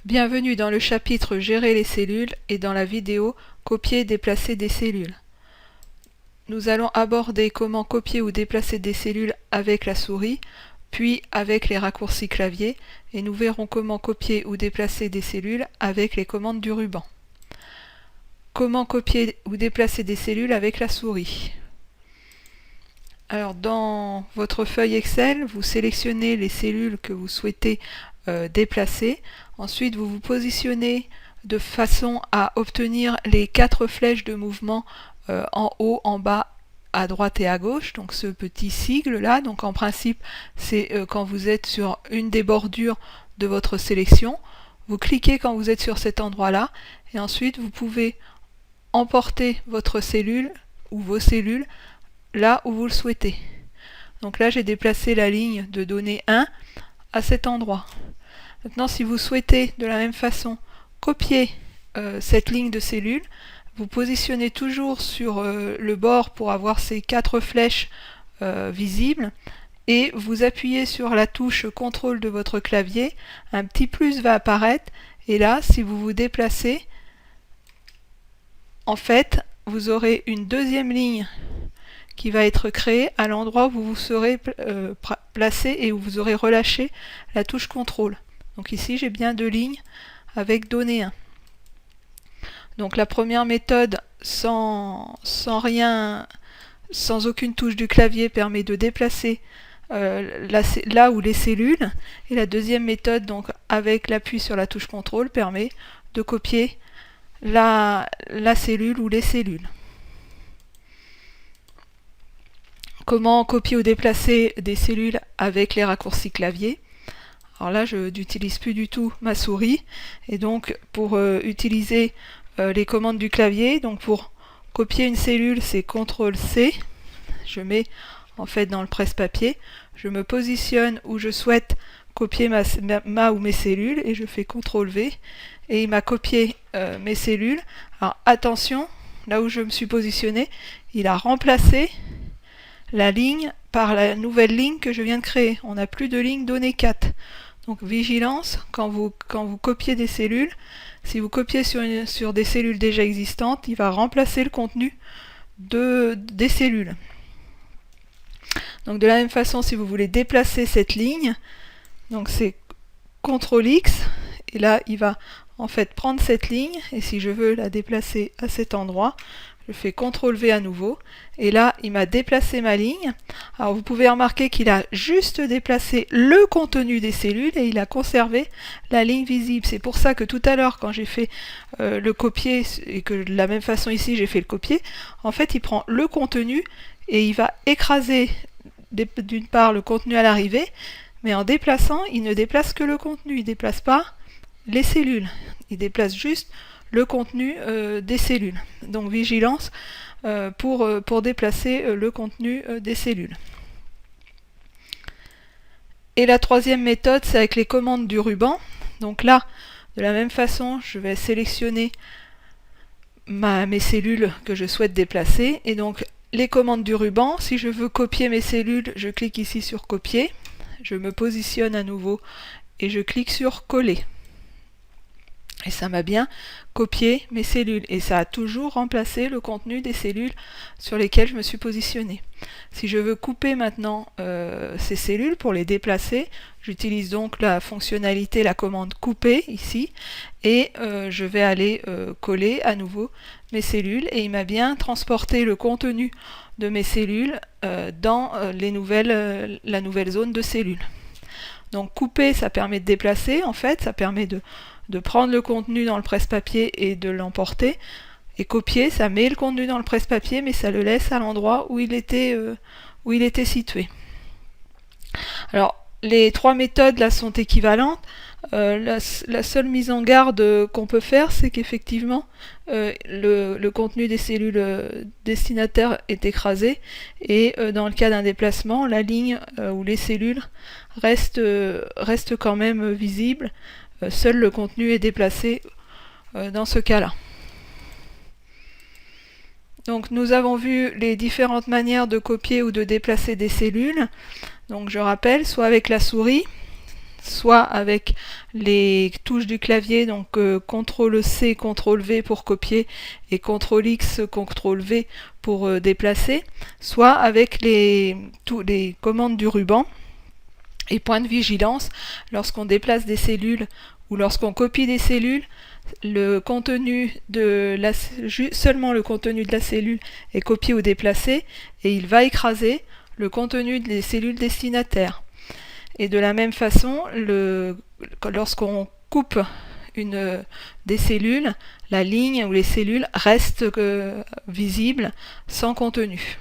Bienvenue dans le chapitre Gérer les cellules et dans la vidéo Copier et déplacer des cellules. Nous allons aborder comment copier ou déplacer des cellules avec la souris, puis avec les raccourcis clavier, et nous verrons comment copier ou déplacer des cellules avec les commandes du ruban. Comment copier ou déplacer des cellules avec la souris. Alors dans votre feuille Excel, vous sélectionnez les cellules que vous souhaitez déplacer. Ensuite, vous vous positionnez de façon à obtenir les 4 flèches de mouvement en haut, en bas, à droite et à gauche, donc ce petit sigle là. Donc en principe, c'est quand vous êtes sur une des bordures de votre sélection. Vous cliquez quand vous êtes sur cet endroit là, et ensuite vous pouvez emporter votre cellule ou vos cellules là où vous le souhaitez. Donc là, j'ai déplacé la ligne de données 1 à cet endroit. Maintenant, si vous souhaitez de la même façon copier cette ligne de cellules, vous positionnez toujours sur le bord pour avoir ces 4 flèches visibles, et vous appuyez sur la touche CTRL de votre clavier, un petit plus va apparaître, et là, si vous vous déplacez, en fait, vous aurez une deuxième ligne qui va être créée à l'endroit où vous serez placé et où vous aurez relâché la touche CTRL. Donc ici, j'ai bien 2 lignes avec données 1. Donc la première méthode, sans aucune touche du clavier, permet de déplacer là où les cellules. Et la deuxième méthode, donc avec l'appui sur la touche CTRL, permet de copier la cellule ou les cellules. Comment copier ou déplacer des cellules avec les raccourcis clavier. Alors là, je n'utilise plus du tout ma souris, et donc pour utiliser les commandes du clavier, donc pour copier une cellule, c'est CTRL-C, je mets en fait dans le presse-papier, je me positionne où je souhaite copier ma ou mes cellules, et je fais CTRL-V, et il m'a copié mes cellules. Alors attention, là où je me suis positionné, il a remplacé la ligne par la nouvelle ligne que je viens de créer. On n'a plus de ligne donnée 4. Donc vigilance, quand vous copiez des cellules, si vous copiez sur des cellules déjà existantes, il va remplacer le contenu des cellules. Donc de la même façon, si vous voulez déplacer cette ligne, donc c'est CTRL-X, et là il va en fait prendre cette ligne, et si je veux la déplacer à cet endroit, je fais CTRL-V à nouveau, et là il m'a déplacé ma ligne. Alors vous pouvez remarquer qu'il a juste déplacé le contenu des cellules et il a conservé la ligne visible. C'est pour ça que tout à l'heure, quand j'ai fait le copier, et que de la même façon ici j'ai fait le copier, en fait il prend le contenu et il va écraser d'une part le contenu à l'arrivée, mais en déplaçant, il ne déplace que le contenu, il ne déplace pas les cellules, il déplace juste le contenu des cellules. Donc vigilance pour déplacer le contenu des cellules. Et la troisième méthode, c'est avec les commandes du ruban. Donc là, de la même façon, je vais sélectionner mes cellules que je souhaite déplacer. Et donc les commandes du ruban, si je veux copier mes cellules, je clique ici sur copier, je me positionne à nouveau et je clique sur coller. Et ça m'a bien copié mes cellules, et ça a toujours remplacé le contenu des cellules sur lesquelles je me suis positionnée. Si je veux couper maintenant ces cellules pour les déplacer, j'utilise donc la fonctionnalité, la commande couper ici, et je vais aller coller à nouveau mes cellules, et il m'a bien transporté le contenu de mes cellules dans la nouvelle zone de cellules. Donc couper, ça permet de déplacer, en fait, ça permet de prendre le contenu dans le presse-papier et de l'emporter. Et copier, ça met le contenu dans le presse-papier, mais ça le laisse à l'endroit où il était situé. Alors, les 3 méthodes là sont équivalentes. La seule mise en garde qu'on peut faire, c'est qu'effectivement le contenu des cellules destinataires est écrasé, et dans le cas d'un déplacement, la ligne où les cellules restent quand même visibles. Seul le contenu est déplacé dans ce cas-là. Donc nous avons vu les différentes manières de copier ou de déplacer des cellules. Donc je rappelle, soit avec la souris, soit avec les touches du clavier, donc CTRL-C, CTRL-V pour copier et CTRL-X, CTRL-V pour déplacer, soit avec les commandes du ruban. Et point de vigilance, lorsqu'on déplace des cellules ou lorsqu'on copie des cellules, le contenu seulement le contenu de la cellule est copié ou déplacé et il va écraser le contenu des cellules destinataires. Et de la même façon, lorsqu'on coupe des cellules, la ligne ou les cellules restent visibles sans contenu.